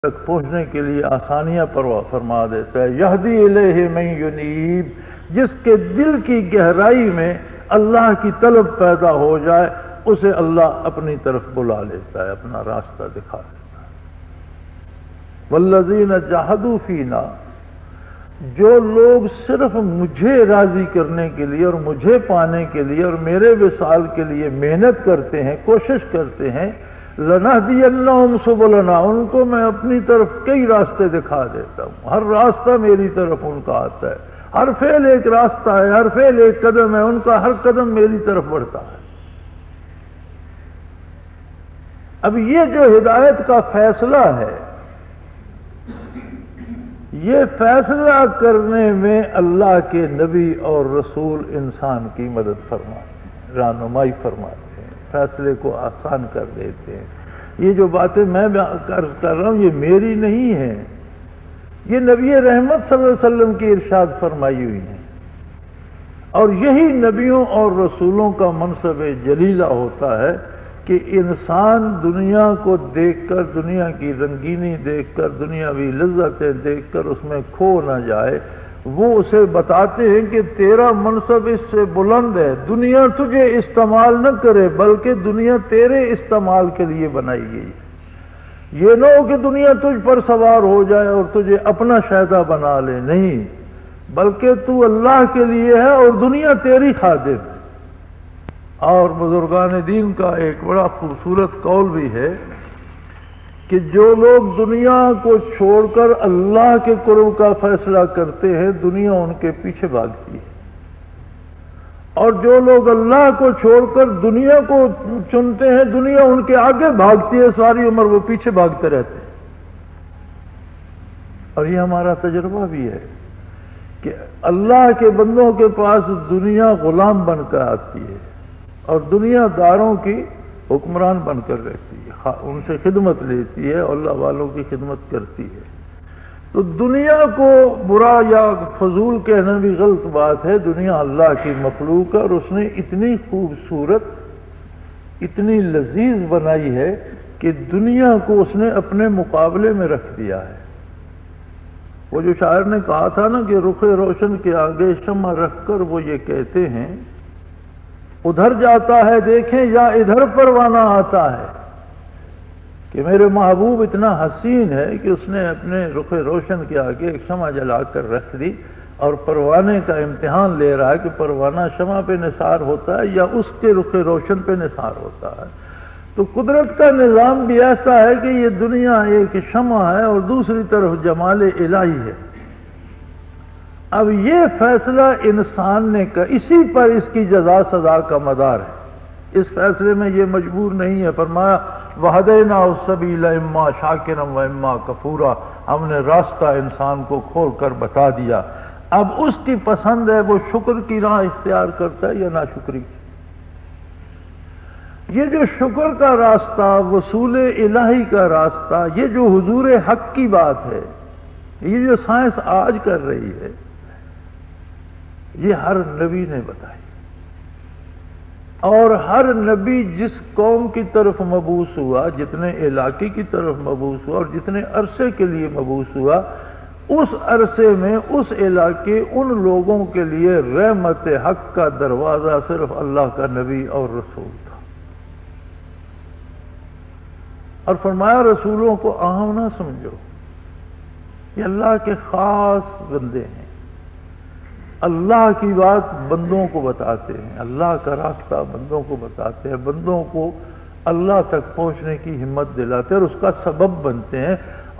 تک پہنچنے کے لیے آسانیاں فرما دیتا ہے. یہدی الیہ من ینیب، جس کے دل کی گہرائی میں اللہ کی طلب پیدا ہو جائے اسے اللہ اپنی طرف بلا لیتا ہے، اپنا راستہ دکھا دیتا ہے. والذین جاہدوا فینا، جو لوگ صرف مجھے راضی کرنے کے لیے اور مجھے پانے کے لیے اور میرے وصال کے لیے محنت کرتے ہیں، کوشش کرتے ہیں، لنہدینہم سبلنا، ان کو میں اپنی طرف کئی راستے دکھا دیتا ہوں. ہر راستہ میری طرف ان کا آتا ہے، ہر فعل ایک راستہ ہے، ہر فعل ایک قدم ہے، ان کا ہر قدم میری طرف بڑھتا ہے. اب یہ جو ہدایت کا فیصلہ ہے، یہ فیصلہ کرنے میں اللہ کے نبی اور رسول انسان کی مدد فرماتے ہیں، رہنمائی فرماتے ہیں، فیصلے کو آسان کر دیتے ہیں. یہ جو باتیں میں کر رہا ہوں یہ میری نہیں ہیں، یہ نبی رحمت صلی اللہ علیہ وسلم کی ارشاد فرمائی ہوئی ہیں. اور یہی نبیوں اور رسولوں کا منصب جلیلہ ہوتا ہے کہ انسان دنیا کو دیکھ کر، دنیا کی رنگینی دیکھ کر، دنیاوی لذتیں دیکھ کر اس میں کھو نہ جائے. وہ اسے بتاتے ہیں کہ تیرا منصب اس سے بلند ہے، دنیا تجھے استعمال نہ کرے بلکہ دنیا تیرے استعمال کے لیے بنائی گئی. یہ نہ ہو کہ دنیا تجھ پر سوار ہو جائے اور تجھے اپنا شہدا بنا لے، نہیں، بلکہ تو اللہ کے لیے ہے اور دنیا تیری خادم. اور بزرگان دین کا ایک بڑا خوبصورت قول بھی ہے کہ جو لوگ دنیا کو چھوڑ کر اللہ کے قرب کا فیصلہ کرتے ہیں دنیا ان کے پیچھے بھاگتی ہے، اور جو لوگ اللہ کو چھوڑ کر دنیا کو چنتے ہیں دنیا ان کے آگے بھاگتی ہے، ساری عمر وہ پیچھے بھاگتے رہتے ہیں. اور یہ ہمارا تجربہ بھی ہے کہ اللہ کے بندوں کے پاس دنیا غلام بن کر آتی ہے اور دنیا داروں کی حکمران بن کر رہتی ہے، ان سے خدمت لیتی ہے، اللہ والوں کی خدمت کرتی ہے. تو دنیا کو برا یا فضول کہنا بھی غلط بات ہے. دنیا اللہ کی مخلوق ہے اور اس نے اتنی خوبصورت، اتنی لذیذ بنائی ہے کہ دنیا کو اس نے اپنے مقابلے میں رکھ دیا ہے. وہ جو شاعر نے کہا تھا نا کہ رخ روشن کے آگے شمع رکھ کر وہ یہ کہتے ہیں ادھر جاتا ہے دیکھیں یا ادھر پروانہ آتا ہے، کہ میرے محبوب اتنا حسین ہے کہ اس نے اپنے رخ روشن کے آگے ایک شمع جلا کر رکھ دی اور پروانے کا امتحان لے رہا ہے کہ پروانہ شمع پہ نثار ہوتا ہے یا اس کے رخ روشن پہ نثار ہوتا ہے. تو قدرت کا نظام بھی ایسا ہے کہ یہ دنیا ایک شمع ہے اور دوسری طرف جمال الہی ہے. اب یہ فیصلہ انسان نے اسی پر اس کی جزا سزا کا مدار ہے. اس فیصلے میں یہ مجبور نہیں ہے. فرمایا وَهَدَيْنَاهُ السَّبِيلَ إِمَّا شَاكِرًا وَإِمَّا كَفُورًا، ہم نے راستہ انسان کو کھول کر بتا دیا. اب اس کی پسند ہے وہ شکر کی راہ اختیار کرتا ہے یا ناشکری کی. یہ جو شکر کا راستہ، وصول الہی کا راستہ، یہ جو حضور حق کی بات ہے، یہ جو سائنس آج کر رہی ہے، یہ ہر نبی نے بتائی. اور ہر نبی جس قوم کی طرف مبعوث ہوا، جتنے علاقے کی طرف مبعوث ہوا اور جتنے عرصے کے لیے مبعوث ہوا، اس عرصے میں اس علاقے ان لوگوں کے لیے رحمت حق کا دروازہ صرف اللہ کا نبی اور رسول تھا. اور فرمایا رسولوں کو اہم نہ سمجھو، یہ اللہ کے خاص بندے ہیں، اللہ کی بات بندوں کو بتاتے ہیں، اللہ کا راستہ بندوں کو بتاتے ہیں، بندوں کو اللہ تک پہنچنے کی ہمت دلاتے ہیں اور اس کا سبب بنتے ہیں.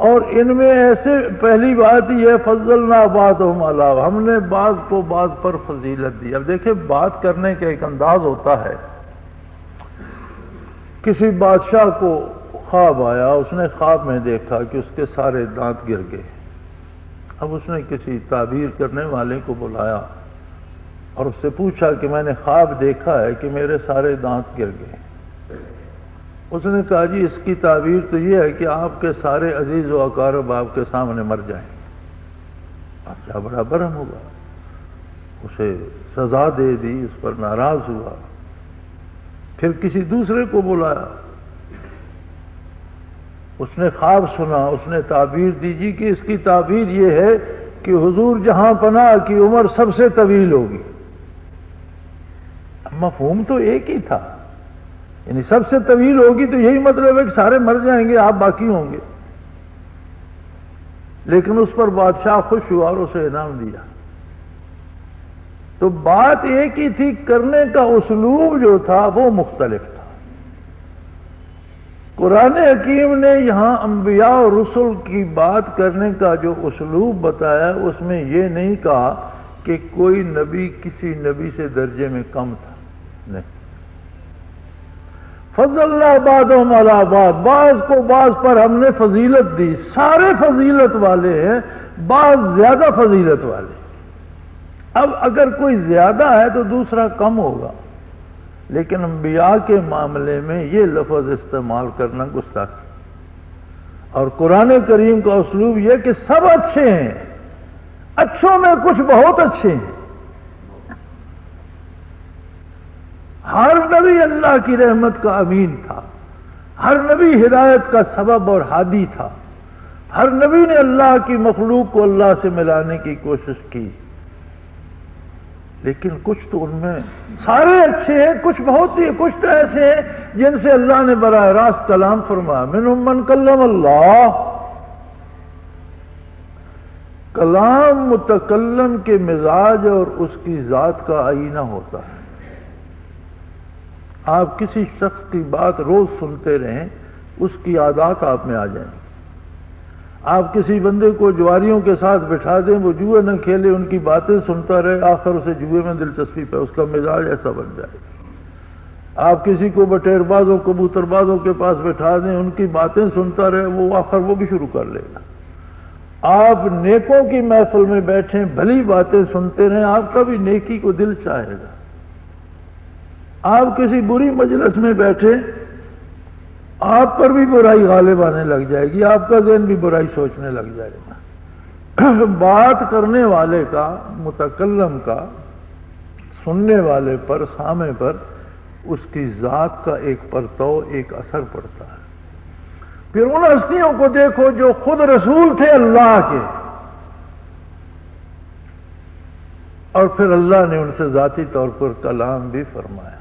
اور ان میں ایسے پہلی بات یہ ہے فضلنا بعضهم علی، ہم نے بعض کو بعض پر فضیلت دی. اب دیکھیں بات کرنے کا ایک انداز ہوتا ہے. کسی بادشاہ کو خواب آیا، اس نے خواب میں دیکھا کہ اس کے سارے دانت گر گئے. اب اس نے کسی تعبیر کرنے والے کو بلایا اور اس سے پوچھا کہ میں نے خواب دیکھا ہے کہ میرے سارے دانت گر گئے. اس نے کہا جی اس کی تعبیر تو یہ ہے کہ آپ کے سارے عزیز و اقارب آپ کے سامنے مر جائیں. بادشاہ بڑا برہم ہوا، اسے سزا دے دی، اس پر ناراض ہوا. پھر کسی دوسرے کو بلایا، اس نے خواب سنا، اس نے تعبیر دی جی کہ اس کی تعبیر یہ ہے کہ حضور جہاں پناہ کی عمر سب سے طویل ہوگی۔ مفہوم تو ایک ہی تھا، یعنی سب سے طویل ہوگی تو یہی مطلب ہے کہ سارے مر جائیں گے، آپ باقی ہوں گے۔ لیکن اس پر بادشاہ خوش ہوا اور اسے انعام دیا۔ تو بات ایک ہی تھی، کرنے کا اسلوب جو تھا وہ مختلف تھا۔ قرآن حکیم نے یہاں انبیاء اور رسل کی بات کرنے کا جو اسلوب بتایا، اس میں یہ نہیں کہا کہ کوئی نبی کسی نبی سے درجے میں کم تھا، نہیں۔ فضلنا بعضهم علی بعض، بعض کو بعض پر ہم نے فضیلت دی، سارے فضیلت والے ہیں، بعض زیادہ فضیلت والے۔ اب اگر کوئی زیادہ ہے تو دوسرا کم ہوگا، لیکن انبیاء کے معاملے میں یہ لفظ استعمال کرنا گستاخی۔ اور قرآن کریم کا اسلوب یہ کہ سب اچھے ہیں، اچھوں میں کچھ بہت اچھے ہیں۔ ہر نبی اللہ کی رحمت کا امین تھا، ہر نبی ہدایت کا سبب اور ہادی تھا، ہر نبی نے اللہ کی مخلوق کو اللہ سے ملانے کی کوشش کی۔ لیکن کچھ تو ان میں سارے اچھے ہیں، کچھ بہت ہی، کچھ تو ایسے ہیں جن سے اللہ نے براہ راست کلام فرمایا، منہم من کلم اللہ۔ کلام متکلم کے مزاج اور اس کی ذات کا آئینہ ہوتا ہے۔ آپ کسی شخص کی بات روز سنتے رہیں، اس کی عادات آپ میں آ جائیں۔ آپ کسی بندے کو جواریوں کے ساتھ بٹھا دیں، وہ جوئے نہ کھیلے، ان کی باتیں سنتا رہے، آخر اسے جوئے میں دلچسپی پہ، اس کا مزاج ایسا بن جائے۔ آپ کسی کو بٹیر بازوں کبوتر بازوں کے پاس بٹھا دیں، ان کی باتیں سنتا رہے، وہ آخر وہ بھی شروع کر لے گا۔ آپ نیکوں کی محفل میں بیٹھیں، بھلی باتیں سنتے رہیں، آپ کا بھی نیکی کو دل چاہے گا۔ آپ کسی بری مجلس میں بیٹھے، آپ پر بھی برائی غالب آنے لگ جائے گی، آپ کا ذہن بھی برائی سوچنے لگ جائے گا۔ بات کرنے والے کا، متکلم کا، سننے والے پر، سامع پر اس کی ذات کا ایک پرتو، ایک اثر پڑتا ہے۔ پھر ان ہستیوں کو دیکھو جو خود رسول تھے اللہ کے، اور پھر اللہ نے ان سے ذاتی طور پر کلام بھی فرمایا۔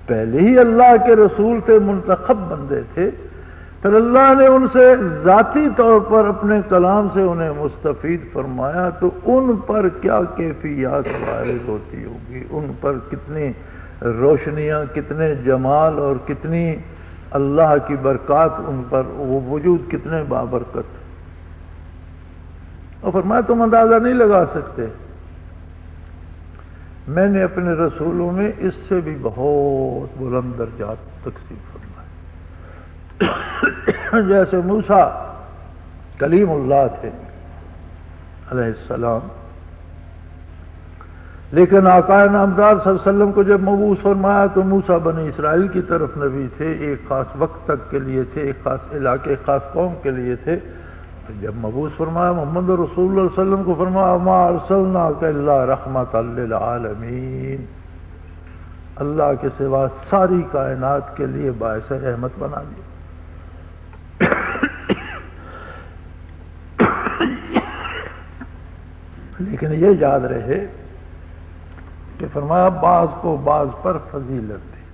پہلے ہی اللہ کے رسول تھے، منتخب بندے تھے، پھر اللہ نے ان سے ذاتی طور پر اپنے کلام سے انہیں مستفید فرمایا، تو ان پر کیا کیفیات وارد ہوتی ہوگی، ان پر کتنی روشنیاں، کتنے جمال اور کتنی اللہ کی برکات ان پر، وہ وجود کتنے بابرکت۔ اور فرمایا تم اندازہ نہیں لگا سکتے، میں نے اپنے رسولوں میں اس سے بھی بہت بلند درجات تقسیم فرمائے۔ جیسے موسیٰ کلیم اللہ تھے علیہ السلام، لیکن آقا نامدار صلی اللہ علیہ وسلم کو جب مبعوث فرمایا تو موسیٰ بنی اسرائیل کی طرف نبی تھے، ایک خاص وقت تک کے لیے تھے، ایک خاص علاقے، خاص قوم کے لیے تھے۔ جب مبعوث فرمایا محمد رسول اللہ صلی اللہ علیہ وسلم کو، فرمایا ما ارسلناک الا رحمۃ للعالمین، اللہ کے سوا ساری کائنات کے لیے باعث رحمت بنا دیا۔ لیکن یہ یاد رہے کہ فرمایا بعض کو بعض پر فضیلت دی،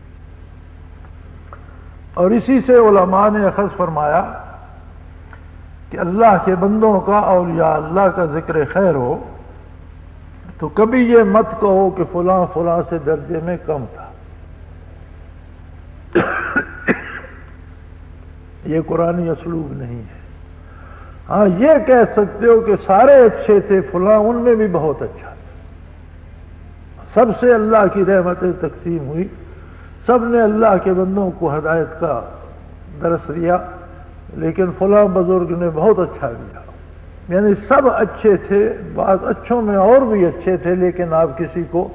اور اسی سے علماء نے اخذ فرمایا کہ اللہ کے بندوں کا، اولیاء اللہ کا ذکر خیر ہو تو کبھی یہ مت کہو کہ فلاں فلاں سے درجے میں کم تھا۔ یہ قرآنی اسلوب نہیں ہے۔ ہاں یہ کہہ سکتے ہو کہ سارے اچھے تھے، فلاں ان میں بھی بہت اچھا تھا، سب سے اللہ کی رحمتیں تقسیم ہوئی، سب نے اللہ کے بندوں کو ہدایت کا درس دیا، لیکن فلاں بزرگ نے بہت اچھا دیا۔ یعنی سب اچھے تھے، بعض اچھوں میں اور بھی اچھے تھے، لیکن آپ کسی کو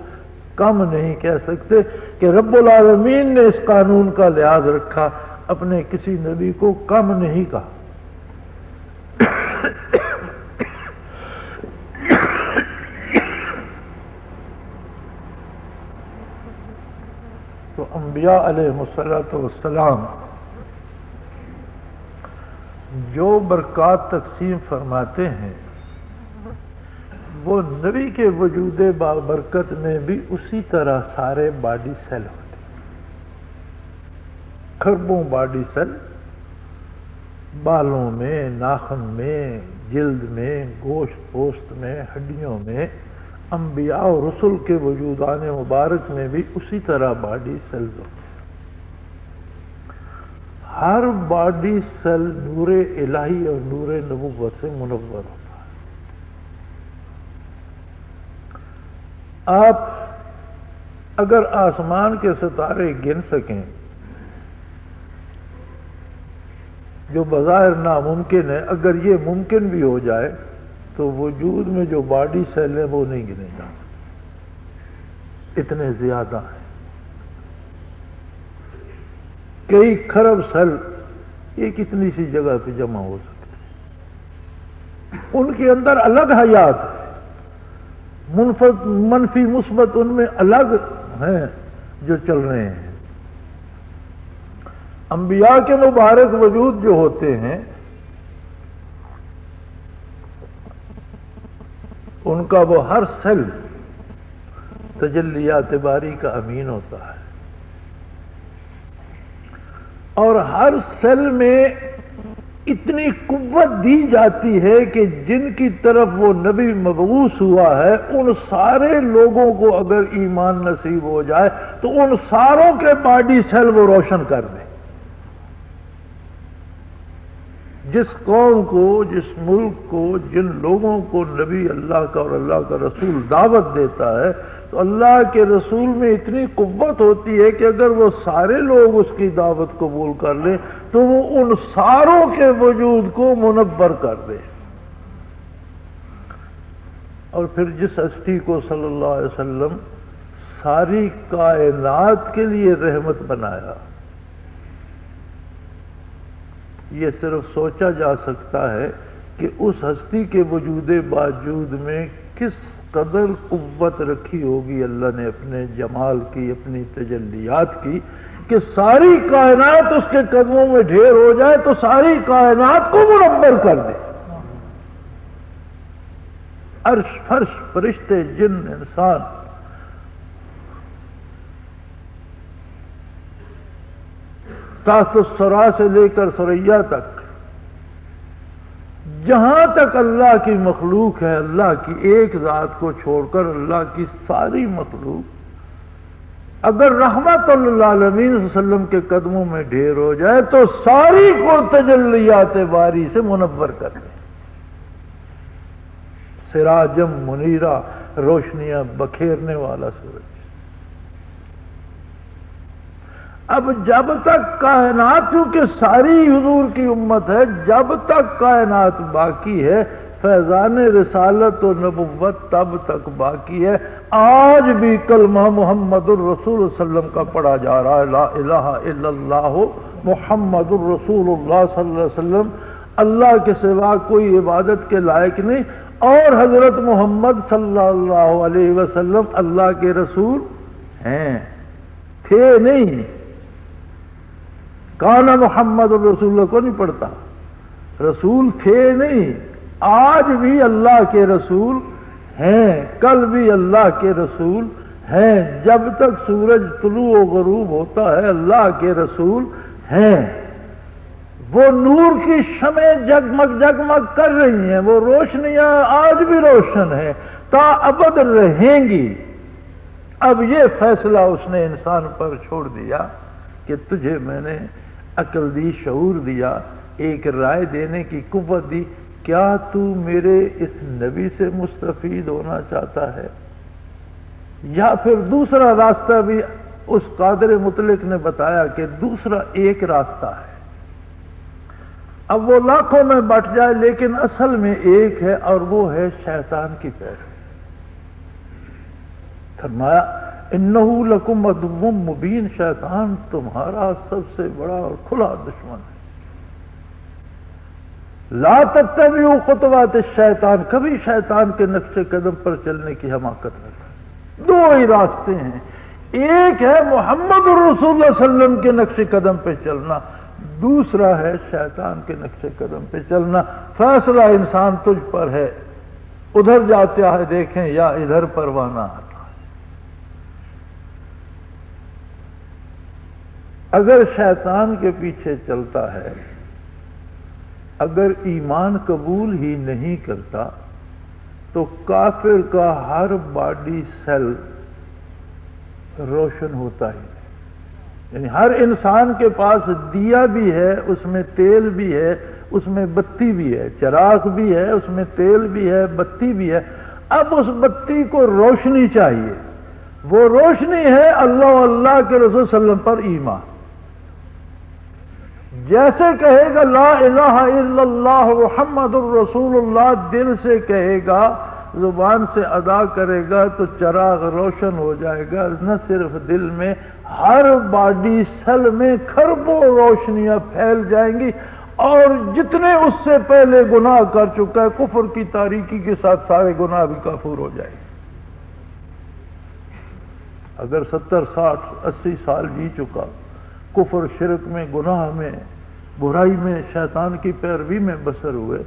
کم نہیں کہہ سکتے کہ رب العالمین نے اس قانون کا لحاظ رکھا، اپنے کسی نبی کو کم نہیں کہا۔ تو انبیاء علیہ الصلوۃ والسلام جو برکات تقسیم فرماتے ہیں وہ نبی کے وجود بابرکت میں بھی اسی طرح سارے باڈی سیل ہوتے ہیں، کھربوں باڈی سیل، بالوں میں، ناخن میں، جلد میں، گوشت پوست میں، ہڈیوں میں، انبیاء اور رسل کے وجودان مبارک میں بھی اسی طرح باڈی سیلز ہوتے ہیں۔ ہر باڈی سیل نور الہی اور نور نبوت سے منور ہوتا ہے۔ آپ اگر آسمان کے ستارے گن سکیں، جو بظاہر ناممکن ہے، اگر یہ ممکن بھی ہو جائے تو وجود میں جو باڈی سیل ہیں وہ نہیں گنے جا سکتے، اتنے زیادہ ہیں۔ کئی کھرب سیل ایک اتنی سی جگہ پہ جمع ہو سکتے ہیں، ان کے اندر الگ حیات ہے، منفی مثبت ان میں الگ ہیں جو چل رہے ہیں۔ انبیاء کے مبارک وجود جو ہوتے ہیں ان کا وہ ہر سیل تجلیات باری کا امین ہوتا ہے، اور ہر سیل میں اتنی قوت دی جاتی ہے کہ جن کی طرف وہ نبی مبعوث ہوا ہے ان سارے لوگوں کو اگر ایمان نصیب ہو جائے تو ان ساروں کے باڈی سیل وہ روشن کر دیں۔ جس قوم کو، جس ملک کو، جن لوگوں کو نبی اللہ کا اور اللہ کا رسول دعوت دیتا ہے تو اللہ کے رسول میں اتنی قوت ہوتی ہے کہ اگر وہ سارے لوگ اس کی دعوت قبول کر لیں تو وہ ان ساروں کے وجود کو منور کر دے۔ اور پھر جس ہستی کو صلی اللہ علیہ وسلم ساری کائنات کے لیے رحمت بنایا، یہ صرف سوچا جا سکتا ہے کہ اس ہستی کے وجود باوجود میں کس قدر قوت رکھی ہوگی اللہ نے اپنے جمال کی، اپنی تجلیات کی، کہ ساری کائنات اس کے قدموں میں ڈھیر ہو جائے تو ساری کائنات کو منور کر دے۔ عرش فرش فرشتے جن انسان تحت الثری سے لے کر ثریا تک جہاں تک اللہ کی مخلوق ہے، اللہ کی ایک ذات کو چھوڑ کر اللہ کی ساری مخلوق اگر رحمت للعالمین صلی اللہ علیہ وسلم کے قدموں میں ڈھیر ہو جائے تو ساری کو تجلیات باری سے منور کر دیں۔ سراجم منیرہ، روشنیاں بکھیرنے والا سورج۔ اب جب تک کائنات، کیونکہ ساری حضور کی امت ہے، جب تک کائنات باقی ہے فیضان رسالت و نبوت تب تک باقی ہے۔ آج بھی کلمہ محمد الرسول صلی اللہ علیہ وسلم کا پڑھا جا رہا ہے، لا الہ الا اللہ محمد الرسول اللہ صلی اللہ علیہ وسلم، اللہ کے سوا کوئی عبادت کے لائق نہیں، اور حضرت محمد صلی اللہ علیہ وسلم اللہ کے رسول ہیں، تھے نہیں۔ کانا محمد الرسول اللہ کو نہیں پڑھتا، رسول تھے نہیں، آج بھی اللہ کے رسول ہیں، کل بھی اللہ کے رسول ہیں، جب تک سورج طلوع و غروب ہوتا ہے اللہ کے رسول ہیں۔ وہ نور کی شمعیں جگمگ جگمگ کر رہی ہیں، وہ روشنیاں آج بھی روشن ہیں، تا ابد رہیں گی۔ اب یہ فیصلہ اس نے انسان پر چھوڑ دیا کہ تجھے میں نے عقل دی، شعور دیا، ایک رائے دینے کی قوت دی، کیا تو میرے اس نبی سے مستفید ہونا چاہتا ہے، یا پھر دوسرا راستہ بھی اس قادر مطلق نے بتایا کہ دوسرا ایک راستہ ہے۔ اب وہ لاکھوں میں بٹ جائے لیکن اصل میں ایک ہے، اور وہ ہے شیطان کی پیروی۔ فرمایا انہو لکم عدو مبین، شیطان تمہارا سب سے بڑا اور کھلا دشمن ہے۔ لا تتبعوا خطوات الشیطان، کبھی شیطان کے نقش قدم پر چلنے کی حماقت نہ کریں۔ دو ہی راستے ہیں، ایک ہے محمد الرسول اللہ صلی اللہ علیہ وسلم کے نقش قدم پہ چلنا، دوسرا ہے شیطان کے نقش قدم پہ چلنا. فیصلہ انسان تجھ پر ہے، ادھر جاتا ہے دیکھیں یا ادھر پروانہ آتا ہے. اگر شیطان کے پیچھے چلتا ہے، اگر ایمان قبول ہی نہیں کرتا تو کافر کا ہر باڈی سیل روشن ہوتا ہی نہیں. یعنی ہر انسان کے پاس دیا بھی ہے، اس میں تیل بھی ہے، اس میں بتی بھی ہے، چراغ بھی ہے، اس میں تیل بھی ہے، بتی بھی ہے. اب اس بتی کو روشنی چاہیے. وہ روشنی ہے اللہ و اللہ کے رسول صلی اللہ علیہ وسلم پر ایمان. جیسے کہے گا لا الہ الا اللہ محمد الرسول اللہ، دل سے کہے گا، زبان سے ادا کرے گا تو چراغ روشن ہو جائے گا. نہ صرف دل میں، ہر باڈی سیل میں کھربوں روشنیاں پھیل جائیں گی. اور جتنے اس سے پہلے گناہ کر چکا ہے، کفر کی تاریکی کے ساتھ سارے گناہ بھی کافور ہو جائیں گے. اگر 70 60 80 سال جی چکا، کفر شرک میں، گناہ میں، برائی میں، شیطان کی پیروی میں بسر ہوئے،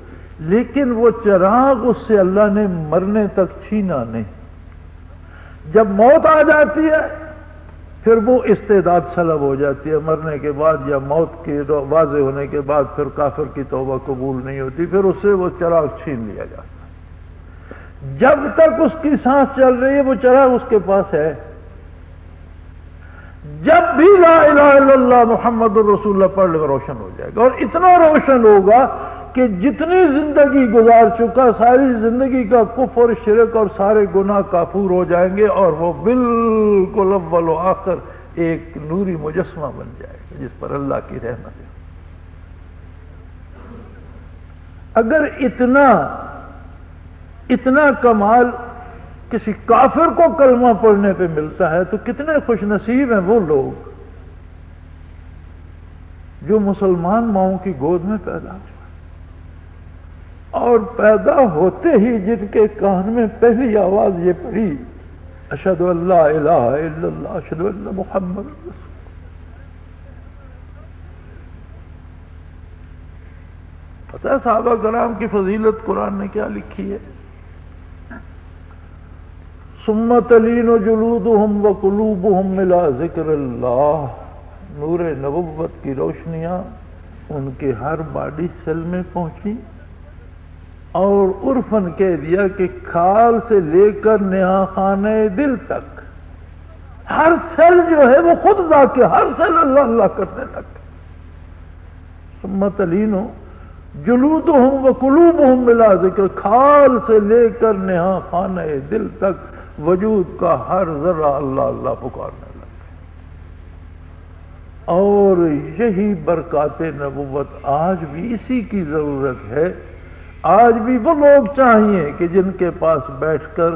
لیکن وہ چراغ اس سے اللہ نے مرنے تک چھینا نہیں. جب موت آ جاتی ہے پھر وہ استعداد سلب ہو جاتی ہے. مرنے کے بعد یا موت کے واضح ہونے کے بعد پھر کافر کی توبہ قبول نہیں ہوتی، پھر اس سے وہ چراغ چھین لیا جاتا ہے. جب تک اس کی سانس چل رہی ہے وہ چراغ اس کے پاس ہے. جب بھی لا الہ الا اللہ محمد الرسول اللہ پڑھ لے روشن ہو جائے گا. اور اتنا روشن ہوگا کہ جتنی زندگی گزار چکا، ساری زندگی کا کفر، شرک اور سارے گناہ کافور ہو جائیں گے، اور وہ بالکل اول و آخر ایک نوری مجسمہ بن جائے گا جس پر اللہ کی رحمت ہے. اگر اتنا کمال کسی کافر کو کلمہ پڑھنے پہ ملتا ہے تو کتنے خوش نصیب ہیں وہ لوگ جو مسلمان ماؤں کی گود میں پیدا ہوئے، اور پیدا ہوتے ہی جن کے کان میں پہلی آواز یہ پڑی اشہد ان لا الہ الا اللہ اشہد ان محمد رسول اللہ. پتہ ہے صحابہ کرام کی فضیلت قرآن نے کیا لکھی ہے؟ ثم تلین جلودہم وقلوبہم الی ذکر اللہ. نور نبوت کی روشنیاں ان کے ہر باڈی سیل میں پہنچی، اور عرفاً کہہ دیا کہ کھال سے لے کر نہا خانہ دل تک ہر سیل جو ہے وہ خود ذاکر، ہر سیل اللہ اللہ کرنے لگ. ثم تلین جلودہم وقلوبہم الی ذکر، کھال سے لے کر نہا خانہ دل تک وجود کا ہر ذرہ اللہ اللہ پکارنے لگا. اور یہی برکات نبوت آج بھی اسی کی ضرورت ہے. آج بھی وہ لوگ چاہیے کہ جن کے پاس بیٹھ کر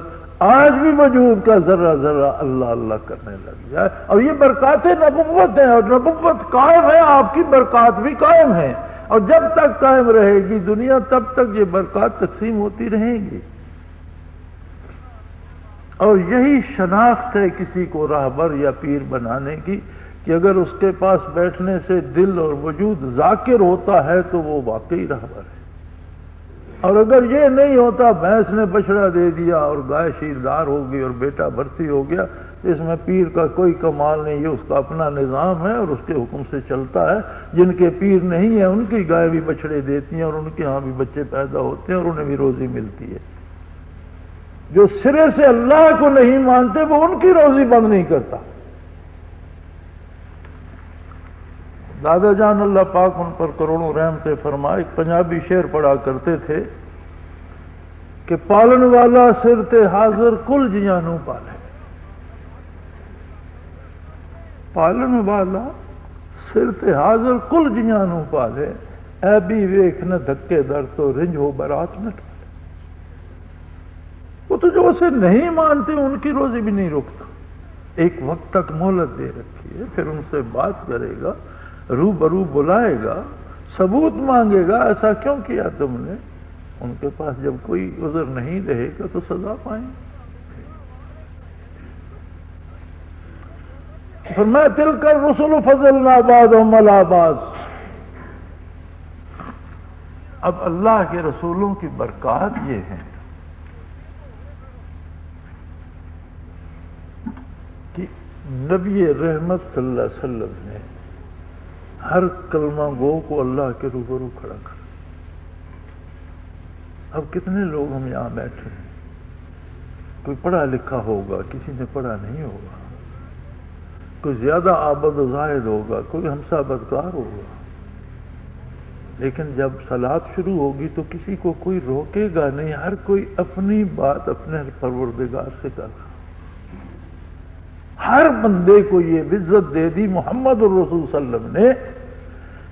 آج بھی وجود کا ذرہ ذرہ اللہ اللہ کرنے لگ جائے. اور یہ برکات نبوت ہیں، اور نبوت قائم ہے، آپ کی برکات بھی قائم ہیں، اور جب تک قائم رہے گی دنیا تب تک یہ برکات تقسیم ہوتی رہیں گی. اور یہی شناخت ہے کسی کو راہبر یا پیر بنانے کی کہ اگر اس کے پاس بیٹھنے سے دل اور وجود ذاکر ہوتا ہے تو وہ واقعی راہبر ہے. اور اگر یہ نہیں ہوتا، بھینس نے بچڑا دے دیا اور گائے شیردار ہو گئی اور بیٹا بھرتی ہو گیا، تو اس میں پیر کا کوئی کمال نہیں. یہ اس کا اپنا نظام ہے اور اس کے حکم سے چلتا ہے. جن کے پیر نہیں ہیں ان کی گائے بھی بچڑے دیتی ہیں اور ان کے ہاں بھی بچے پیدا ہوتے ہیں اور انہیں بھی روزی ملتی ہے. جو سرے سے اللہ کو نہیں مانتے وہ ان کی روزی بند نہیں کرتا. دادا جان اللہ پاک ان پر کروڑوں رحم سے فرمائے، ایک پنجابی شعر پڑھا کرتے تھے کہ پالن والا سر تے حاضر کل جیانوں پالے. پالن والا سر تے حاضر کل جیانوں پالے، اے بھی ویکھ نہ دھکے در تو رنج ہو برات نہ ٹالے. وہ تو جو اسے نہیں مانتے ان کی روزی بھی نہیں روکتا. ایک وقت تک مہلت دے رکھی ہے، پھر ان سے بات کرے گا، روبرو بلائے گا، ثبوت مانگے گا ایسا کیوں کیا تم نے. ان کے پاس جب کوئی عذر نہیں رہے گا تو سزا پائیں. فرمایا تلک الرسل فضلنا بعضهم علی بعض. اب اللہ کے رسولوں کی برکات یہ ہیں کہ نبی رحمت صلی اللہ علیہ وسلم نے ہر کلمہ گو کو اللہ کے روبرو کھڑا کر. اب کتنے لوگ ہم یہاں بیٹھے ہیں، کوئی پڑھا لکھا ہوگا، کسی نے پڑھا نہیں ہوگا، کوئی زیادہ عابد و زاہد ہوگا، کوئی ہمسا بدکار ہوگا، لیکن جب صلات شروع ہوگی تو کسی کو کوئی روکے گا نہیں، ہر کوئی اپنی بات اپنے پروردگار سے کر رہا. ہر بندے کو یہ عزت دے دی محمد الرسول صلی اللہ علیہ وسلم نے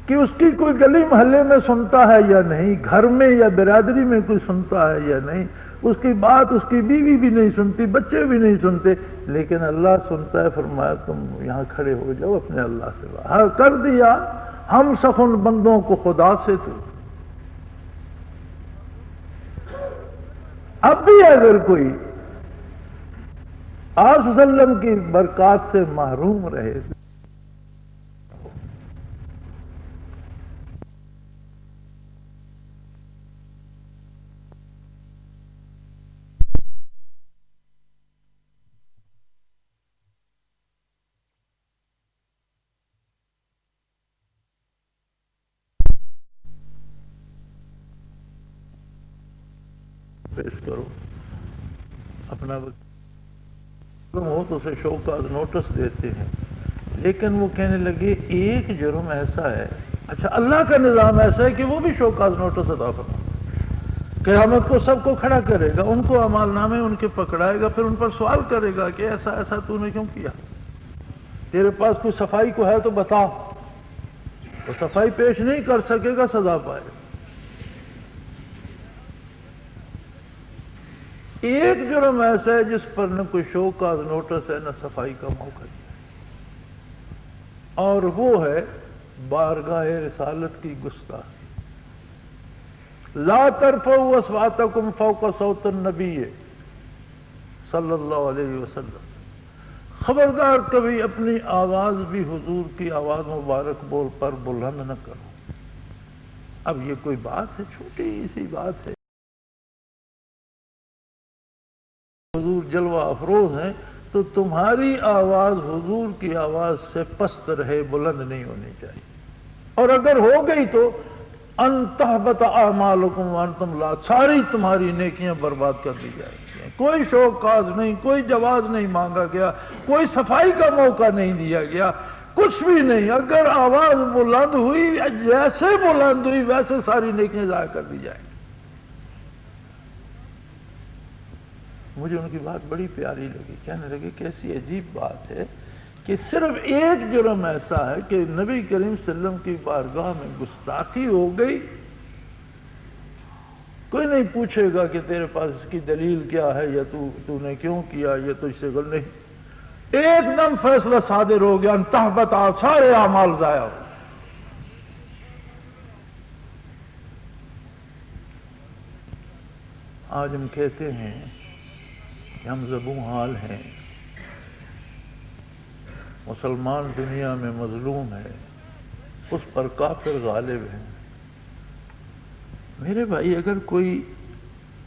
کہ اس کی کوئی گلی محلے میں سنتا ہے یا نہیں، گھر میں یا برادری میں کوئی سنتا ہے یا نہیں، اس کی بات اس کی بیوی بھی نہیں سنتی، بچے بھی نہیں سنتے، لیکن اللہ سنتا ہے. فرمایا تم یہاں کھڑے ہو جاؤ اپنے اللہ سے ہاں کر دیا ہم سخن بندوں کو خدا سے. تو اب بھی اگر کوئی آپ صلی اللہ علیہ وسلم کی برکات سے محروم رہے پیش کرو اپنا ہو تو اسے شوکاز نوٹس دیتے ہیں، لیکن وہ کہنے لگے ایک جرم ایسا ہے. اچھا اللہ کا نظام ایسا ہے کہ وہ بھی شوکاز نوٹس عطا فرمائے، قیامت کو سب کو کھڑا کرے گا، ان کو اعمال نامے ان کے پکڑائے گا، پھر ان پر سوال کرے گا کہ ایسا ایسا تو نے کیوں کیا، تیرے پاس کوئی صفائی کو ہے تو بتا. تو صفائی پیش نہیں کر سکے گا سزا پائے گا. ایک جرم ایسا ہے جس پر نہ کوئی شو کا نوٹس ہے نہ صفائی کا موقع ہے، اور وہ ہے بارگاہ رسالت کی گستاخی. لا ترفعوا اصواتکم فوق صوت النبی صلی اللہ علیہ وسلم. خبردار کبھی اپنی آواز بھی حضور کی آواز مبارک بول پر بلند نہ کرو. اب یہ کوئی بات ہے، چھوٹی سی بات ہے. حضور جلوہ افروز ہیں تو تمہاری آواز حضور کی آواز سے پست رہے، بلند نہیں ہونی چاہیے. اور اگر ہو گئی تو ان تحبط اعمالکم وانتم لا، ساری تمہاری نیکیاں برباد کر دی جائیں گی. کوئی شوق کاز نہیں، کوئی جواز نہیں مانگا گیا، کوئی صفائی کا موقع نہیں دیا گیا، کچھ بھی نہیں. اگر آواز بلند ہوئی، جیسے بلند ہوئی ویسے ساری نیکیاں ضائع کر دی جائیں گی. مجھے ان کی بات بڑی پیاری لگی. کہنے لگے کہ ایسی عجیب بات ہے کہ صرف ایک جرم ایسا ہے کہ نبی کریم صلی اللہ علیہ وسلم کی بارگاہ میں گستاخی ہو گئی، کوئی نہیں پوچھے گا کہ تیرے پاس اس کی دلیل کیا ہے یا تو نے کیوں کیا، یہ تو اس سے غلط نہیں. ایک دم فیصلہ صادر ہو گیا، تحبط، سارے اعمال ضائع ہو. آج ہم کہتے ہیں کہ ہم زبوں حال ہیں، مسلمان دنیا میں مظلوم ہے، اس پر کافر غالب ہیں. میرے بھائی اگر کوئی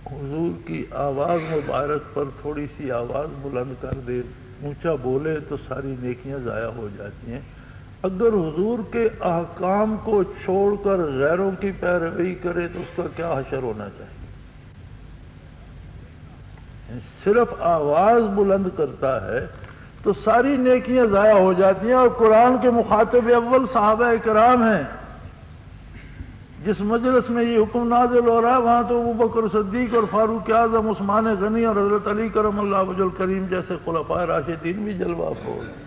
حضور کی آواز مبارک پر تھوڑی سی آواز بلند کر دے، اونچا بولے تو ساری نیکیاں ضائع ہو جاتی ہیں. اگر حضور کے احکام کو چھوڑ کر غیروں کی پیروی کرے تو اس کا کیا حشر ہونا چاہیے. صرف آواز بلند کرتا ہے تو ساری نیکیاں ضائع ہو جاتی ہیں. اور قرآن کے مخاطب اول صحابہ کرام ہیں. جس مجلس میں یہ حکم نازل ہو رہا ہے وہاں تو ابوبکر صدیق اور فاروق اعظم، عثمان غنی اور حضرت علی کرم اللہ وجہ الکریم جیسے خلفائے راشدین بھی جلوہ افروز ہیں.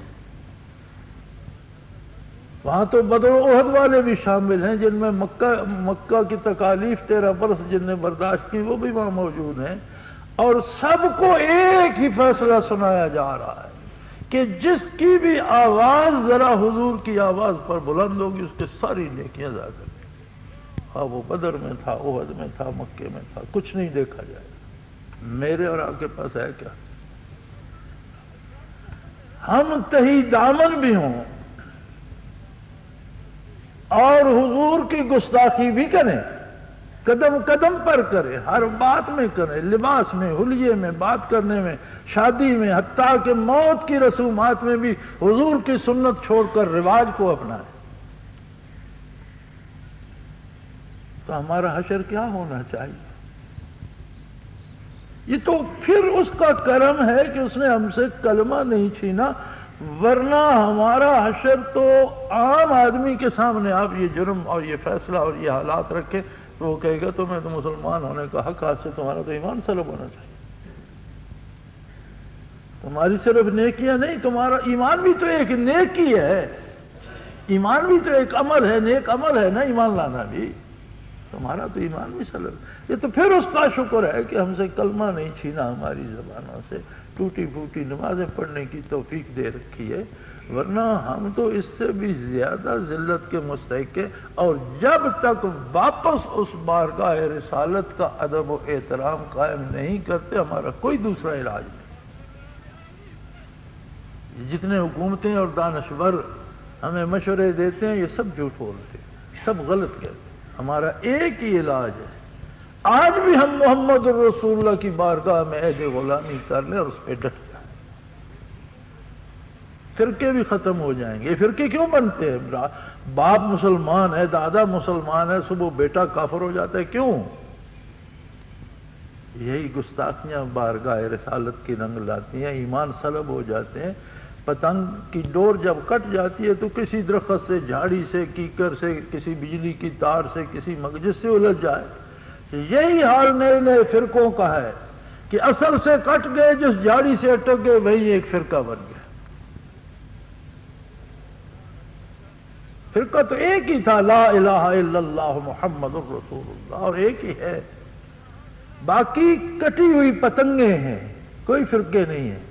وہاں تو بدر و احد والے بھی شامل ہیں جن میں مکہ کی تکالیف 13 برس جن نے برداشت کی وہ بھی وہاں موجود ہیں. اور سب کو ایک ہی فیصلہ سنایا جا رہا ہے کہ جس کی بھی آواز ذرا حضور کی آواز پر بلند ہوگی اس کے ساری نیکیاں ضائع کر دیں. ہاں وہ بدر میں تھا، احد میں تھا، مکے میں تھا، کچھ نہیں دیکھا جائے گا. میرے اور آپ کے پاس ہے کیا؟ ہم تہی دامن بھی ہوں اور حضور کی گستاخی بھی کریں قدم قدم پر کرے، ہر بات میں کرے، لباس میں، حلیے میں، بات کرنے میں، شادی میں، حتیٰ کہ موت کی رسومات میں بھی حضور کی سنت چھوڑ کر رواج کو اپنائے۔ تو ہمارا حشر کیا ہونا چاہیے؟ یہ تو پھر اس کا کرم ہے کہ اس نے ہم سے کلمہ نہیں چھینا، ورنہ ہمارا حشر تو عام آدمی کے سامنے آپ یہ جرم اور یہ فیصلہ اور یہ حالات رکھے تو وہ کہے گا تمہیں تو مسلمان ہونے کا حق، آج سے تمہارا تو ایمان سلب ہونا چاہیے۔ تمہاری صرف نیکیاں نہیں، تمہارا ایمان بھی تو ایک نیکی ہے، ایمان بھی تو ایک عمل ہے، نیک عمل ہے نا ایمان لانا بھی، تمہارا تو ایمان بھی سلب۔ یہ تو پھر اس کا شکر ہے کہ ہم سے کلمہ نہیں چھینا، ہماری زبانوں سے ٹوٹی پھوٹی نمازیں پڑھنے کی توفیق دے رکھی ہے، ورنہ ہم تو اس سے بھی زیادہ ذلت کے مستحق ہیں۔ اور جب تک واپس اس بارگاہ رسالت کا ادب و احترام قائم نہیں کرتے، ہمارا کوئی دوسرا علاج نہیں۔ جتنے حکومتیں اور دانشور ہمیں مشورے دیتے ہیں یہ سب جھوٹ بولتے ہیں، سب غلط کہتے ہیں۔ ہمارا ایک ہی علاج ہے، آج بھی ہم محمد الرسول اللہ کی بارگاہ میں عہد غلامی کر لیں اور اس پہ ڈٹ جائیں، فرقے بھی ختم ہو جائیں گے۔ فرقے کیوں بنتے ہیں؟ باپ مسلمان ہے، دادا مسلمان ہے، صبح بیٹا کافر ہو جاتا ہے، کیوں؟ یہی گستاخیاں بارگاہ رسالت کی رنگ لاتی ہیں، ایمان سلب ہو جاتے ہیں۔ پتنگ کی ڈور جب کٹ جاتی ہے تو کسی درخت سے، جھاڑی سے، کیکر سے، کسی بجلی کی تار سے، کسی مگجس سے الجھ جائے۔ یہی حال نئے نئے فرقوں کا ہے کہ اصل سے کٹ گئے، جس جھاڑی سے اٹک گئے وہی ایک فرقہ بن گیا۔ فرقہ تو ایک ہی تھا، لا الہ الا اللہ محمد الرسول اللہ، اور ایک ہی ہے، باقی کٹی ہوئی پتنگیں ہیں، کوئی فرقے نہیں ہیں۔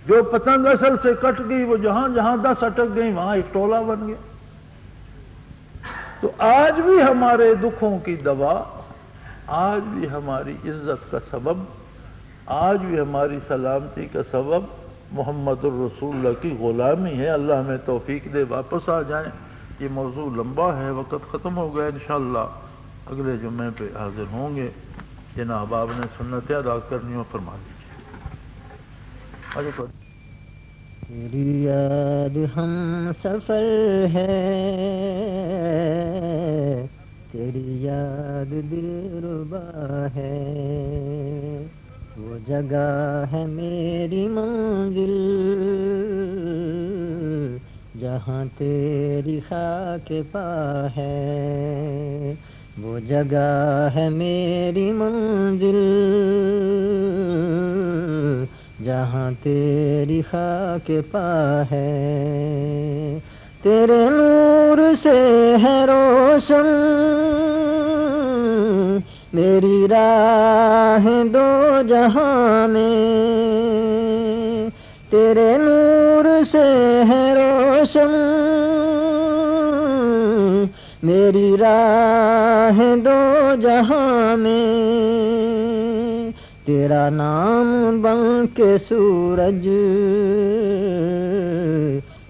جو پتنگ اصل سے کٹ گئی وہ جہاں جہاں 10 اٹک گئی وہاں ایک ٹولہ بن گیا۔ تو آج بھی ہمارے دکھوں کی دوا، آج بھی ہماری عزت کا سبب، آج بھی ہماری سلامتی کا سبب محمد الرسول اللہ کی غلامی ہے۔ اللہ ہمیں توفیق دے، واپس آ جائیں۔ یہ موضوع لمبا ہے، وقت ختم ہو گیا، انشاءاللہ اگلے جمعے پہ حاضر ہوں گے۔ جناب آپ نے سنتیں ادا کرنی ہو فرما دیجیے۔ تیری یاد ہم سفر ہے، تیری یاد دلربا ہے، وہ جگہ ہے میری منزل جہاں تیری خاک پا ہے، وہ جگہ ہے میری منزل جہاں تیری خاک پا ہے، تیرے نور سے ہے روشن میری راہ دو جہاں میں، تیرے نور سے ہے روشن میری راہ دو جہاں میں، تیرا نام بن کے سورج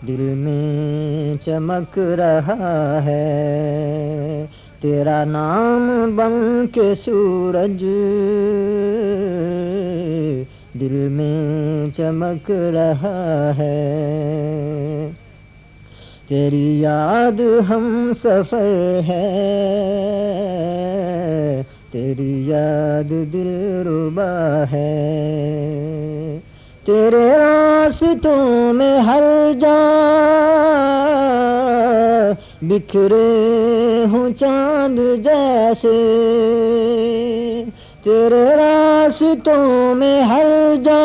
دل میں چمک رہا ہے، تیرا نام بن کے سورج دل میں چمک رہا ہے، تیری یاد ہم سفر ہے، تیری یاد دلربا ہے، تیرے راستوں میں ہر جا بکھرے ہوں چاند جیسے، تیرے راستوں میں ہر جا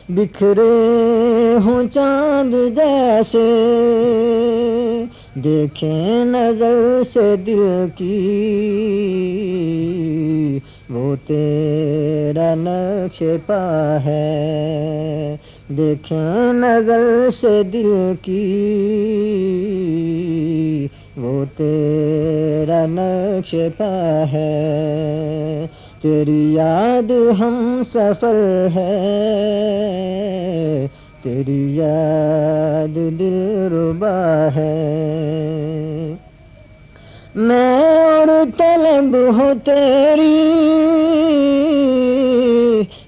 بکھرے ہوں چاند جیسے، دیکھیں نظر سے دل کی وہ تیرا نقش پا ہے، دیکھیں نظر سے دل کی وہ تیرا نقش پا ہے، تیری یاد ہم سفر ہے، تیری یاد دلربا ہے. میں اور طلب ہوں تیری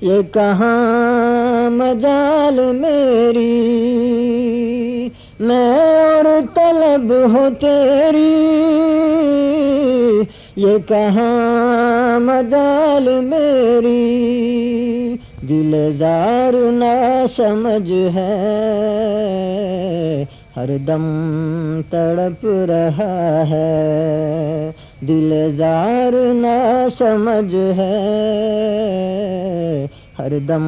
یہ کہاں مجال میری. میں اور طلب ہوں تیری یہ کہاں مجال میری. دل زار نہ سمجھ ہے ہر دم تڑپ رہا ہے. دل زار نہ سمجھ ہے ہر دم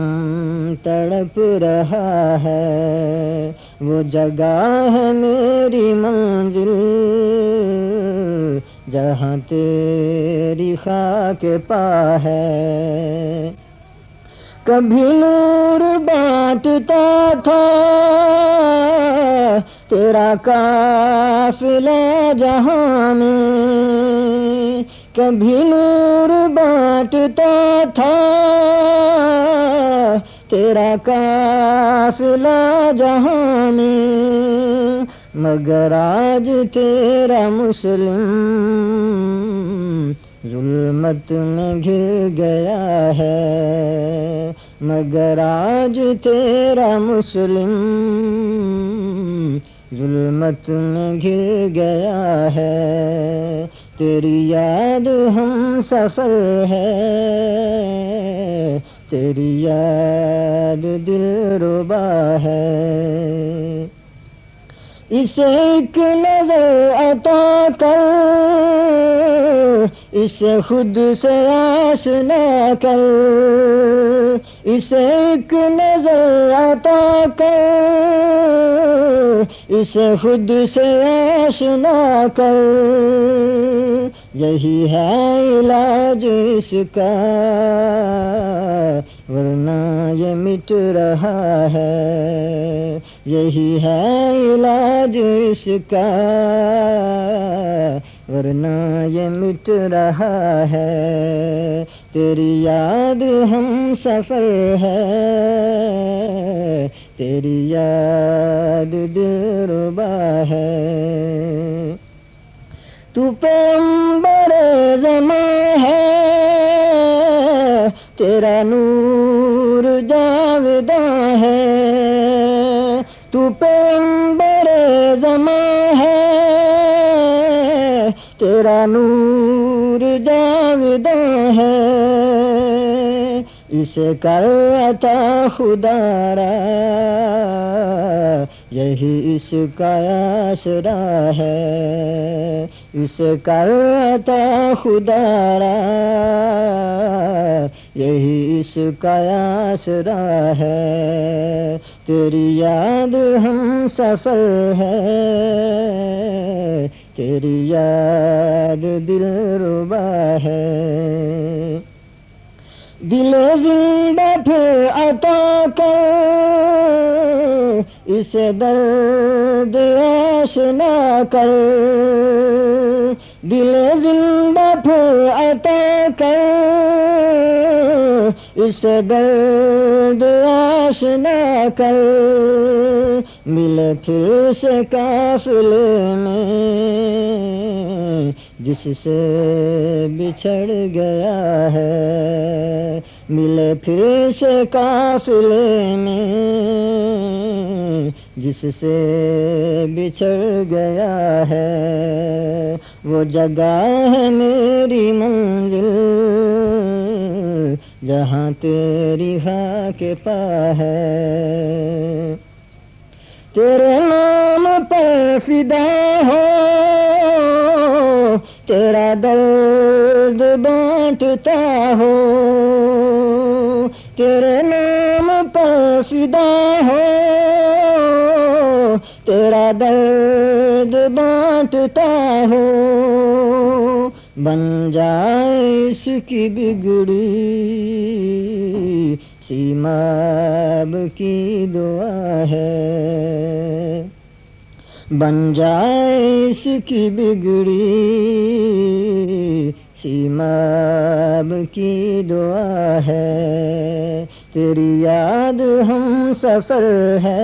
تڑپ رہا ہے. وہ جگہ ہے میری منزل جہاں تیری خاک پا ہے. کبھی نور بانٹتا تھا تیرا قافلہ جہاں میں. کبھی نور بانٹتا تھا تیرا قافلہ جہاں میں. مگر آج تیرا مسلم ظلمت میں گر گیا ہے. مگر آج تیرا مسلم ظلمت میں گر گیا ہے. تیری یاد ہم سفر ہے تیری یاد دلربا ہے. اسے ایک نظر عطا کر اسے خود سے آشنا کر. اسے ایک نظر عطا کر اسے خود سے آشنا کر. یہی ہے علاج اس کا ورنہ یہ مٹ رہا ہے. یہی ہے علاج اس کا ورنہ یہ مٹ رہا ہے. تیری یاد ہم سفر ہے تیری یاد دلربا ہے. تو پیغمبر زمان ہے تیرا نور جاوداں ہے. تو پیغمبر زمان ہے تیرا نور جاوداں ہے. اسے کر عطا خدا را یہی اس کا آسرا ہے. اسے کر عطا خدا را یہی اس کا آسرا ہے. تیری یاد ہم سفر ہے تیری یاد دلربا ہے. دل زندہ پھر عطا کر اسے درد آشنا کر. دل زندہ پھر عطا کر اسے درد آشنا کر. ملے پھر سے قافلے میں جس سے بچھڑ گیا ہے. ملے پھر سے قافلے میں جس سے بچھڑ گیا ہے. وہ جگہ ہے میری منزل جہاں تیری خاک پا ہے. تیرے نام پر فدا ہو تیرا درد بانٹتا ہو. تیرے نام پر فدا ہو تیرا درد بانٹتا ہو. بن جائے اس کی بگڑی سیماب کی دعا ہے. بن جائے اس کی بگڑی سیماب کی دعا ہے. تیری یاد ہم سفر ہے،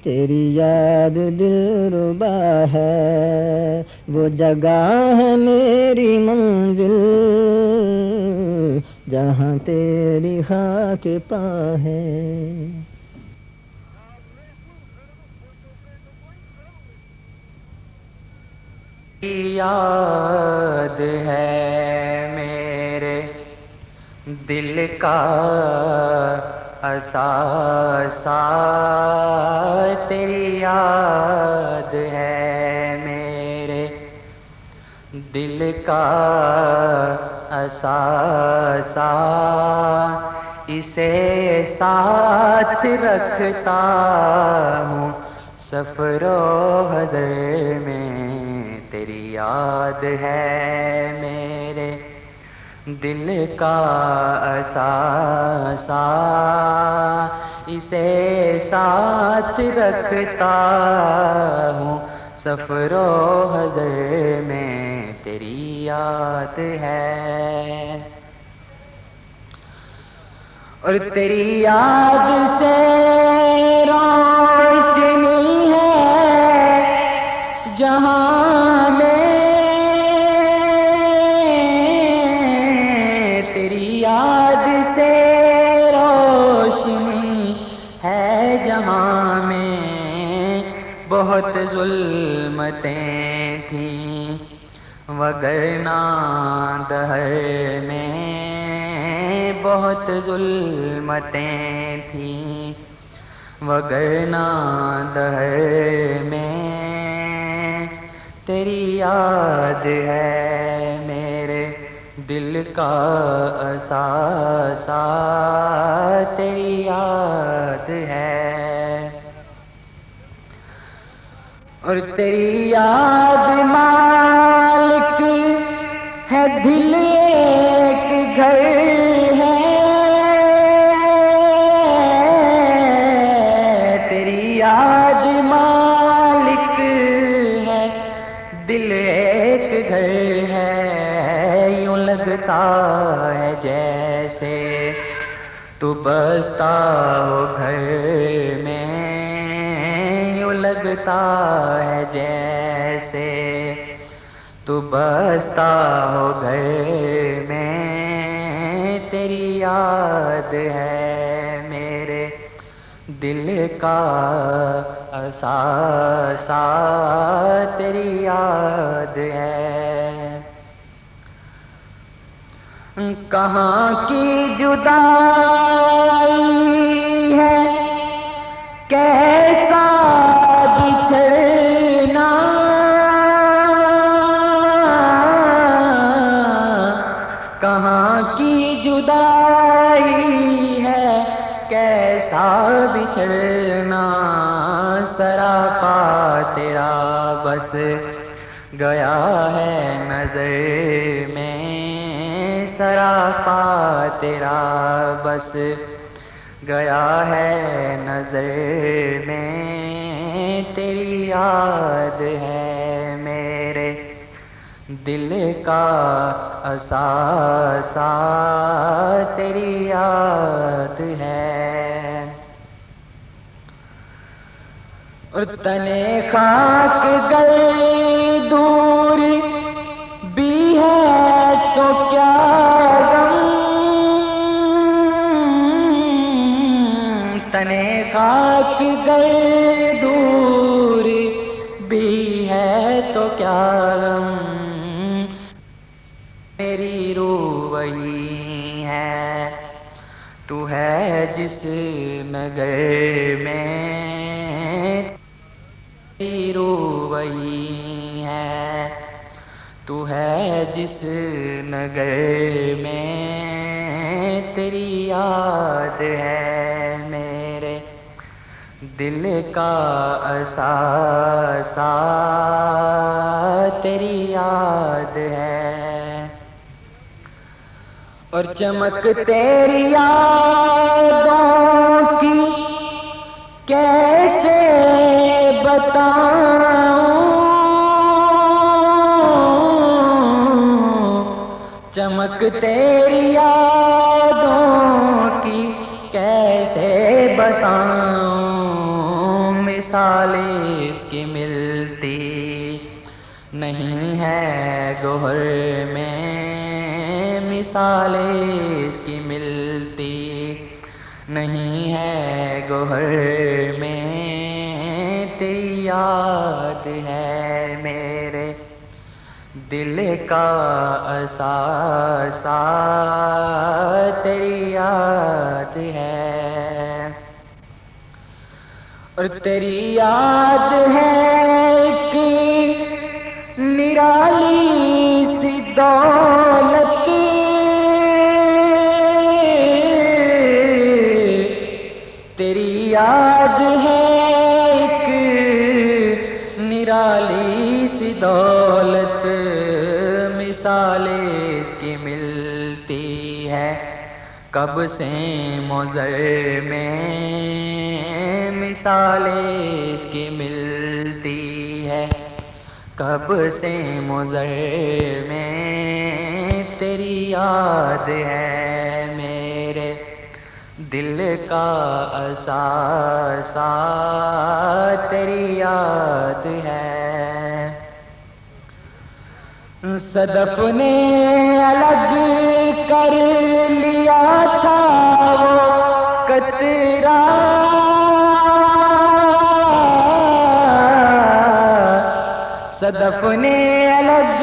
تیری یاد دل ربا ہے، وہ جگہ ہے میری منزل جہاں تیری خاک پا ہے۔ یاد ہے میرے دل کا اثاثہ، تیری یاد ہے میرے دل کا اثاثہ، اسے ساتھ رکھتا ہوں سفر و حضر میں، تیری یاد ہے میرے دل کا اثاثہ، اسے ساتھ رکھتا ہوں سفر و حضر میں، تیری یاد ہے۔ اور تیری یاد سے روشنی ہے جہاں میں، تیری یاد سے روشنی ہے جہاں میں، بہت ظلمتیں تھیں وگرنہ دہر میں، بہت ظلمتیں تھیں وگرنہ دہر میں، تیری یاد ہے میرے دل کا اثاثہ، تیری یاد ہے۔ اور تیری یاد مالک ہے دل ایک گھر ہے، تیری یاد مالک ہے دل ایک گھر ہے، یوں لگتا ہے جیسے تو بستا ہو گھر میں، یوں لگتا ہے جیسے تو بستا ہو گھر میں، تیری یاد ہے میرے دل کا اثاثہ، تیری یاد ہے۔ کہاں کی جدائی ہے کیسا بچھڑنا، کہاں کی جدائی ہے کیسا بچھڑنا، سراپا تیرا بس گیا ہے نظر میں، سراپا تیرا بس گیا ہے نظر میں، تیری یاد ہے میرے دل کا اثاثہ، تیری یاد ہے۔ اور تنے خاک گئے دور بھی ہے تو کیا غم، تنے خاک گئے دور بھی ہے تو کیا غم، میری روح وہی ہے تو ہے جس نگر میں، میری روح وہی ہے تو ہے جس نگر میں، تیری یاد ہے میرے دل کا اثاثہ، تیری یاد ہے۔ اور چمک تیری یادوں کی کیسے بتاؤں، چمک تیری یادوں کیسے بتاؤں مثال اس کی ملتی نہیں ہے گوہر میں، مثال اس کی ملتی نہیں ہے گوہر میں، تیری یاد ہے میرے دل کا اثاثہ، تیری یاد ہے، اور تیری یاد ہے ایک نرالی سی دولت، تیری یاد ہے ایک نرالی سی دولت، مثال اس کی ملتی ہے کب سے مضر میں، مثال اس کی ملتی ہے کب سے مضر میں، تیری یاد ہے میرے دل کا اثاثہ، تیری یاد ہے، صدف نے الگ کر لیا تھا وہ قطرہ، صدف نے الگ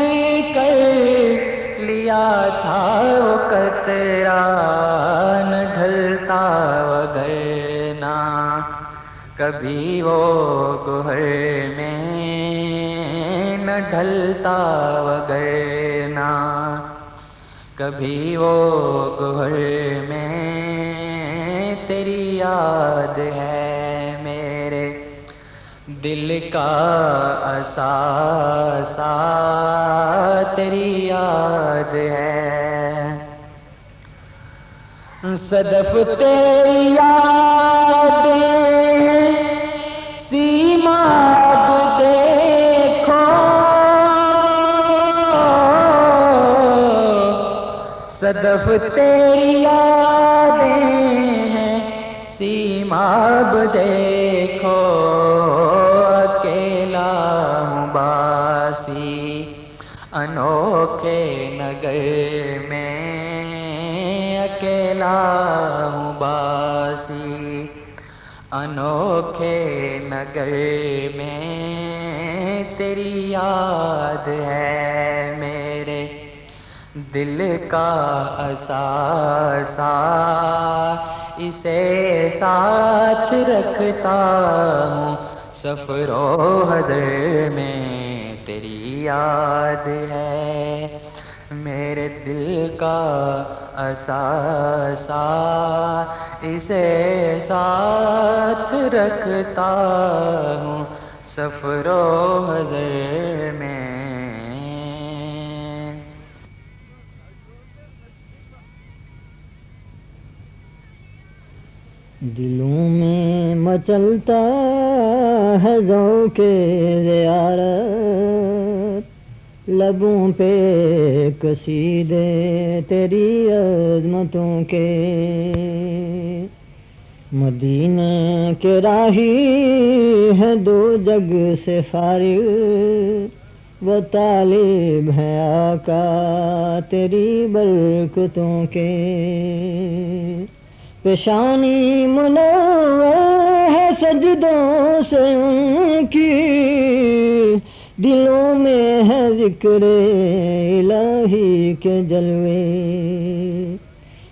کر لیا تھا وہ قطرہ، نہ ڈھلتا وگرنہ کبھی وہ گوہر میں، نہ ڈھلتا وگرنہ کبھی وہ گوہر میں، تیری یاد ہے میرے دل کا اثاثہ، تیری یاد ہے، صدف تیری یادیں سیماب دیکھو، صدف تیری یادیں ہیں سیماب دیکھو، اکیلا ہوں باسی انوکھے نگر میں، اکیلا ہوں باسی انوکھے نگر میں، تیری یاد ہے میرے دل کا اثاثہ، اسے ساتھ رکھتا ہوں سفر و حضر میں، تیری یاد ہے میرے دل کا اثاثہ، اسے ساتھ رکھتا ہوں سفر و حضر میں۔ دلوں میں مچلتا ہے ذوق زیارت، لبوں پہ قصیدے تیری عظمتوں کے، مدینے کے راہی ہے دو جگ سے فارغ، وہ طالب ہے آقا تیری برکتوں کے، پیشانی منور ہے سجدوں سے ان کی، دلوں میں ہے ذکر الہی کے جلوے،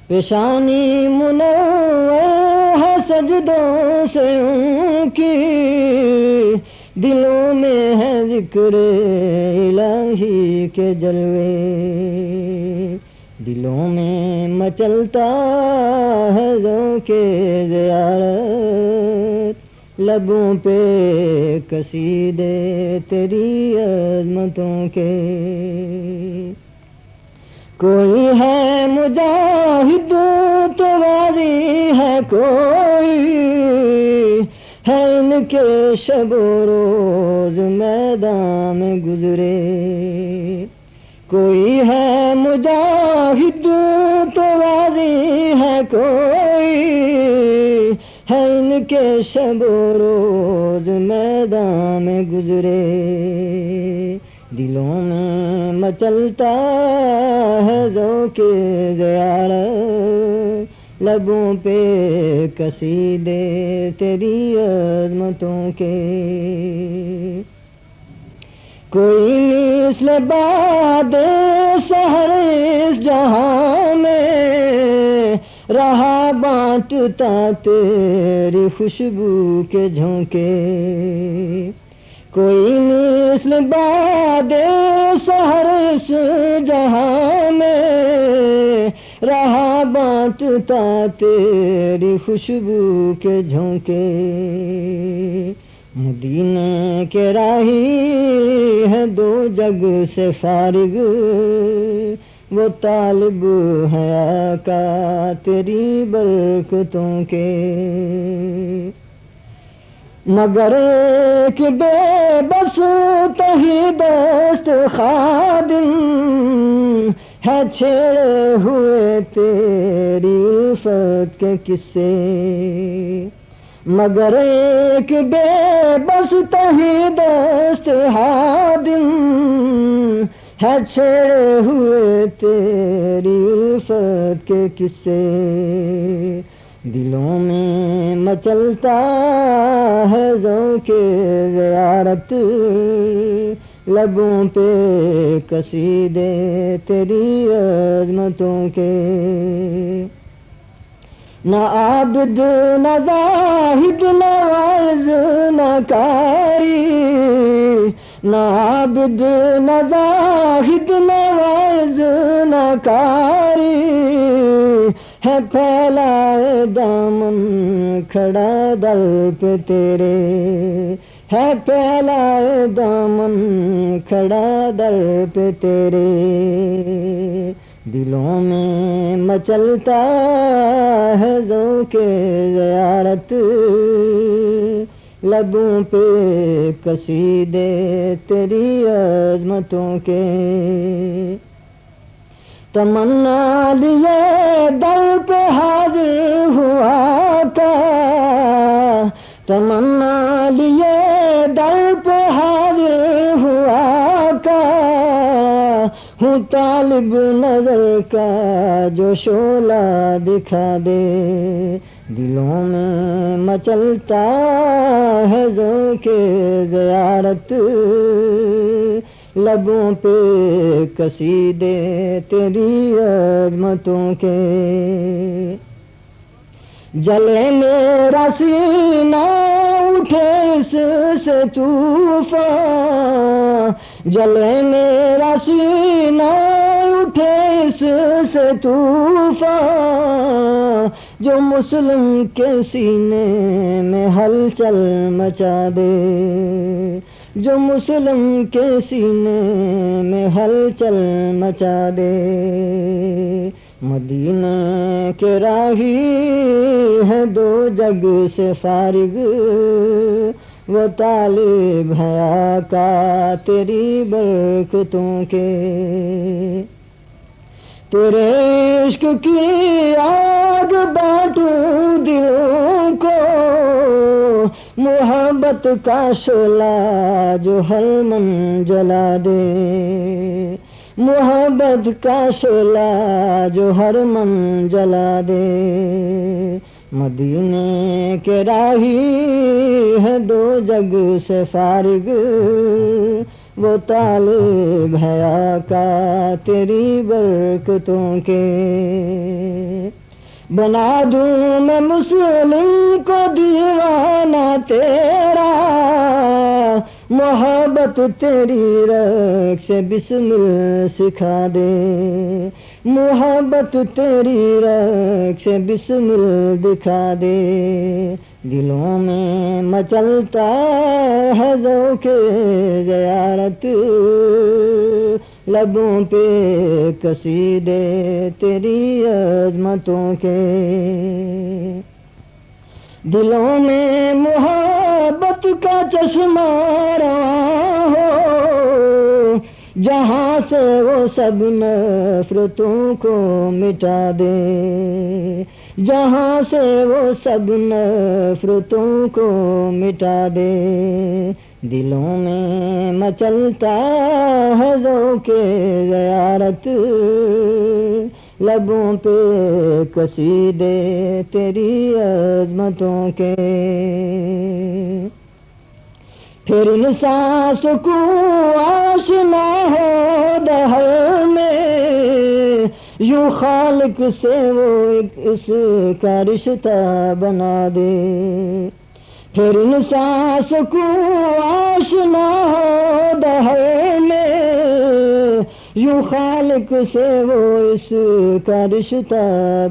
پیشانی منور ہے سجدوں سے ان کی، دلوں میں ہے ذکر الہی کے جلوے، دلوں میں مچلتا ہے ذوق زیارت، لبوں پہ قصیدے تیری عظمتوں کے، کوئی ہے مجاہد تو غازی ہے، کوئی ہے ان کے شب و روز میدان میں گزرے، کوئی ہے مجاہد تو غازی ہے، کوئی کے شب و روز میدان میں گزرے، دلوں میں مچلتا ہے ذوق زیارت، لبوں پہ قصیدے تیری عظمتوں کے، کوئی مثل باد سحر اس جہاں میں رہا بانٹتا تیری خوشبو کے جھونکے، کوئی مثل باد سحر اس جہاں میں رہا بانٹتا تیری خوشبو کے جھونکے، مدینے کے راہی ہے دو جگ سے فارغ، وہ طالب ہے آقا تیری برکتوں کے، مگر ایک بے بس تہی دست خادم ہے چھیڑے ہوئے تیری الفت کے قصے، مگر ایک بے بس تہی دست خادم ہے چھیڑے ہوئے تیری الفت کے قصے، دلوں میں مچلتا ہے ذوق زیارت، لبوں پہ قصیدے تیری عظمتوں کے، نہ عابد نہ زاہد نہ واعظ نہ قاری، نہ عابد نہ زاہد نہ واعظ نہ قاری، ہے پھیلائے دامن کھڑا در پہ تیرے، ہے پھیلائے دامن کھڑا در پہ تیرے، دلوں میں مچلتا ہے ذوق زیارت، لبوں پہ قصیدے تیری عظمتوں کے، تمنا لیے در پہ حاضر ہوا کا، تمنا لیے در پہ حاضر ہوا کا، ہوں طالب نظر کا جو شعلہ دکھا دے، دلوں میں مچلتا ہے ذوق زیارت، لبوں پہ قصیدے تیری عظمتوں کے، جلے میرا سینہ اٹھے اس سے طوفان، جلے میرا سینہ اٹھے اس سے طوفان، جو مسلم کے سینے میں ہلچل مچا دے، جو مسلم کے سینے میں ہلچل مچا دے، مدینے کے راہی ہے دو جگ سے فارغ، وہ طالب ہے آقا تیری برکتوں کے، تیرے عشق کی آگ بانٹوں دلوں کو، محبت کا شعلہ جو ہر من جلا دے، محبت کا شعلہ جو ہر من جلا دے، مدینے کے راہی ہے دو جگ سے فارغ، وہ طالب ہے آقا تیری برکتوں کے، بنا دوں میں مسلم کو دیوانہ تیرا، محبت تیری رخ سے بسمل سکھا دے، محبت تیری رخ سے بسمل دکھا دے، دلوں میں مچلتا ہے ذوق زیارت، لبوں پہ قصیدے تیری عظمتوں کے، دلوں میں محبت کا چشمہ رواں ہو، جہاں سے وہ سب نفرتوں کو مٹا دے، جہاں سے وہ سب نفرتوں کو مٹا دے، دلوں میں مچلتا ہے ذوق زیارت، لبوں پہ قصیدے تیری عظمتوں کے، پھر انسان سکون آشنا ہو دہر میں، یوں خالق سے وہ اس کا رشتہ بنا دے، پھر انسان سکون آشنا ہو دہر میں، یوں خالق سے وہ اس کا رشتہ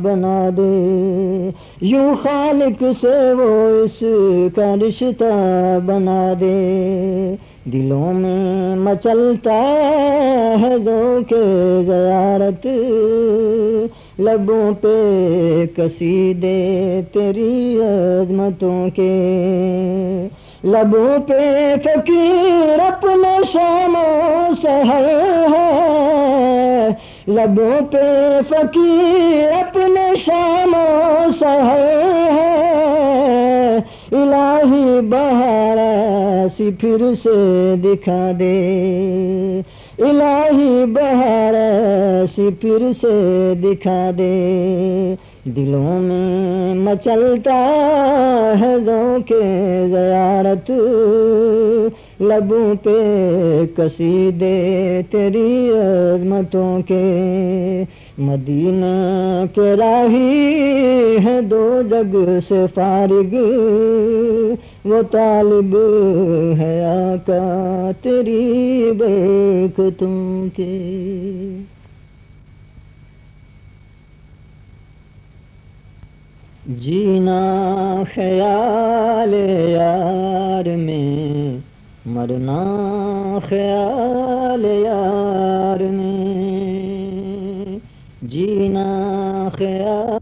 بنا دے، یوں خالق سے وہ اس کا رشتہ بنا دے، دلوں میں مچلتا ہے ذوق زیارت، لبوں پہ قصیدے تیری عظمتوں کے، لبوں پہ فقیر اپنے شام و سحر ہے، لبوں پہ فقیر اپنے شام و سحر ہے، الہی بہار ایسی پھر سے دکھا دے، الہی بہار ایسی پھر سے دکھا دے، دلوں میں مچلتا ہے ذوق زیارت، لبوں پہ قصیدے تیری عظمتوں کے، مدینے کے راہی ہے دو جگ سے فارغ، وہ طالب ہے آقا تیری برکتوں کے۔ جینا خیال یار میں، مرنا خیال یار میں، جینا خیال